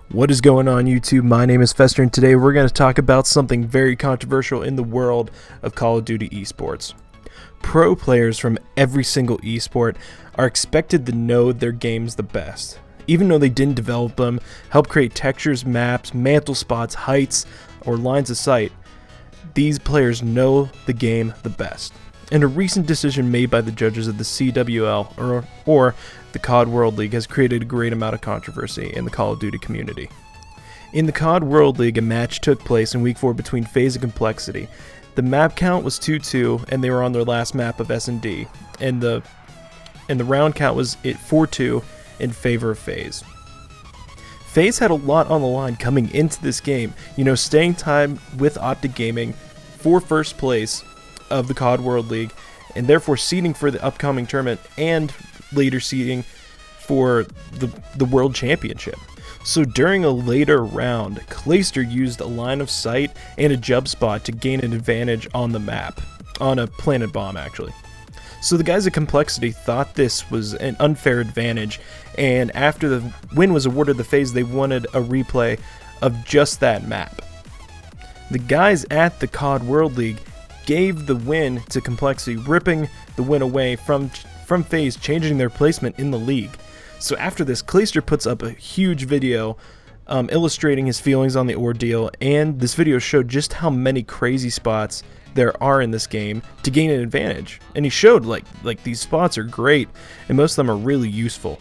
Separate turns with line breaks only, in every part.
What is going on YouTube? My name is Fester and today we're going to talk about something very controversial in the world of Call of Duty esports. Pro players from every single esport are expected to know their games the best. Even though they didn't develop them, help create textures, maps, mantle spots, heights, or lines of sight, these players know the game the best. And a recent decision made by the judges of the CWL or the COD World League has created a great amount of controversy in the Call of Duty community. In the COD World League, a match took place in Week 4 between FaZe and Complexity. The map count was 2-2, and they were on their last map of S&D, and the round count was 4-2 in favor of FaZe. FaZe had a lot on the line coming into this game, staying time with Optic Gaming for first place of the COD World League, and therefore seeding for the upcoming tournament and later seeding for the World Championship. So during a later round, Clayster used a line of sight and a jump spot to gain an advantage on the map, on a planted bomb actually. So the guys at Complexity thought this was an unfair advantage, and after the win was awarded the FaZe, they wanted a replay of just that map. The guys at the COD World League gave the win to Complexity, ripping the win away from FaZe, changing their placement in the league. So after this, Clayster puts up a huge video illustrating his feelings on the ordeal, and this video showed just how many crazy spots there are in this game to gain an advantage. And he showed like these spots are great, and most of them are really useful.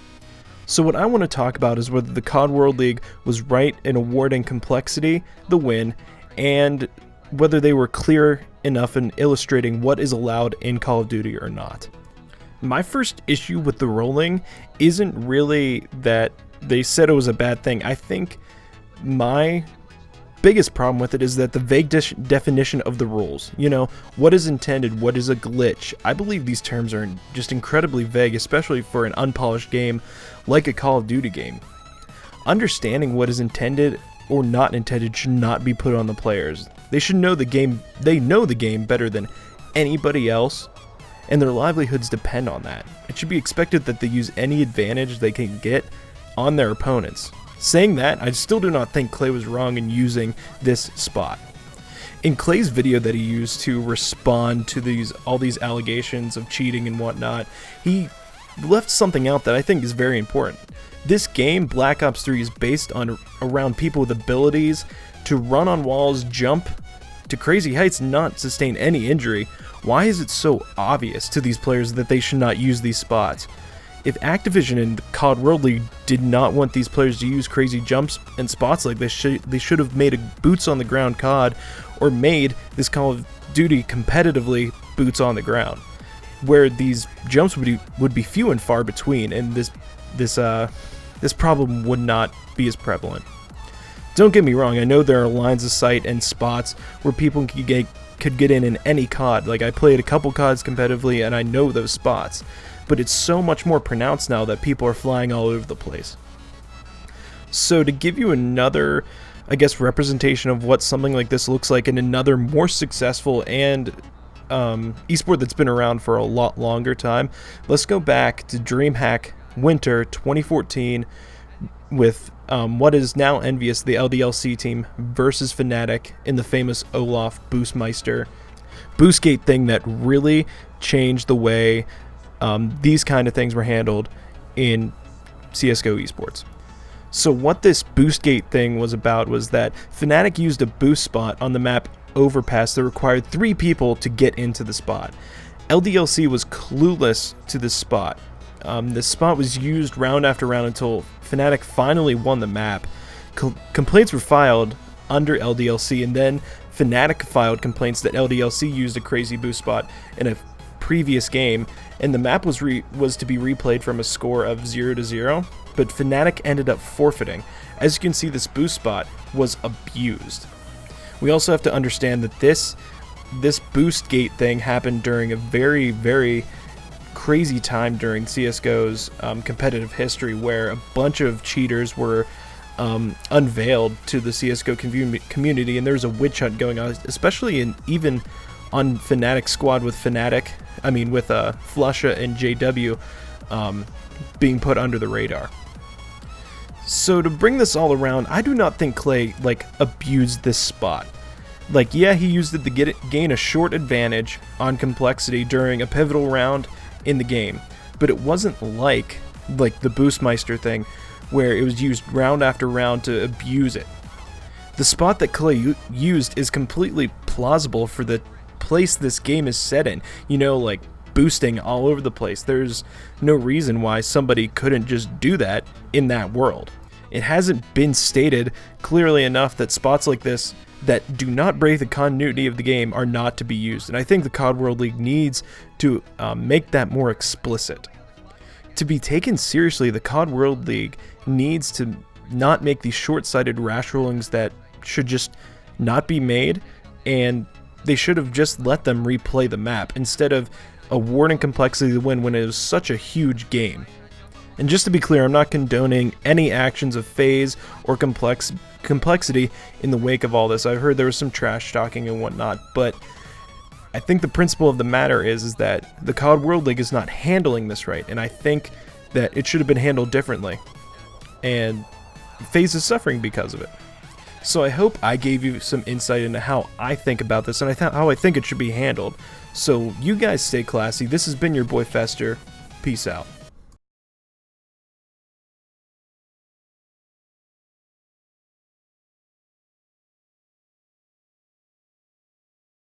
So what I want to talk about is whether the COD World League was right in awarding Complexity the win, and whether they were clear enough in illustrating what is allowed in Call of Duty or not. My first issue with the ruling isn't really that they said it was a bad thing. I think my biggest problem with it is that the vague definition of the rules. What is intended, what is a glitch? I believe these terms are just incredibly vague, especially for an unpolished game like a Call of Duty game. Understanding what is intended or not intended should not be put on the players. They should know the game. They know the game better than anybody else, and their livelihoods depend on that. It should be expected that they use any advantage they can get on their opponents. Saying that, I still do not think Clay was wrong in using this spot. In Clay's video that he used to respond to all these allegations of cheating and whatnot, he left something out that I think is very important. This game, Black Ops 3, is based around people with abilities to run on walls, jump to crazy heights, and not sustain any injury. Why is it so obvious to these players that they should not use these spots? If Activision and the COD World League did not want these players to use crazy jumps and spots like this, they should have made a boots on the ground COD, or made this Call of Duty competitively boots on the ground, where these jumps would be few and far between, and this problem would not be as prevalent. Don't get me wrong, I know there are lines of sight and spots where people could get in any COD. Like, I played a couple CODs competitively and I know those spots, but it's so much more pronounced now that people are flying all over the place. So to give you another, representation of what something like this looks like in another more successful and esport that's been around for a lot longer time, let's go back to Dreamhack Winter 2014 with what is now envious, the LDLC team versus Fnatic in the famous Olaf Boostmeister boostgate thing that really changed the way these kind of things were handled in CSGO esports. So what this boostgate thing was about was that Fnatic used a boost spot on the map Overpass that required 3 people to get into the spot. LDLC was clueless to this spot. This spot was used round after round until Fnatic finally won the map. Complaints were filed under LDLC, and then Fnatic filed complaints that LDLC used a crazy boost spot in a previous game, and the map was to be replayed from a score of 0-0, but Fnatic ended up forfeiting. As you can see, this boost spot was abused. We also have to understand that this boost gate thing happened during a very, very crazy time during CSGO's competitive history, where a bunch of cheaters were unveiled to the CSGO community, and there was a witch hunt going on, especially even on Fnatic squad with Flusha and JW being put under the radar. So to bring this all around, I do not think Clay, abused this spot. Yeah, he used it to gain a short advantage on complexity during a pivotal round in the game, but it wasn't like the Boostmeister thing, where it was used round after round to abuse it. The spot that Clay used is completely plausible for the place this game is set in. Boosting all over the place. There's no reason why somebody couldn't just do that in that world. It hasn't been stated clearly enough that spots like this that do not break the continuity of the game are not to be used, and I think the COD World League needs to make that more explicit. To be taken seriously, the COD World League needs to not make these short-sighted rash rulings that should just not be made, and they should have just let them replay the map instead of awarding complexity the win when it was such a huge game. And just to be clear, I'm not condoning any actions of FaZe or complexity in the wake of all this. I've heard there was some trash talking and whatnot, but I think the principle of the matter is that the COD World League is not handling this right, and I think that it should have been handled differently. And FaZe is suffering because of it. So I hope I gave you some insight into how I think about this and how I think it should be handled. So you guys stay classy. This has been your boy Fester. Peace out.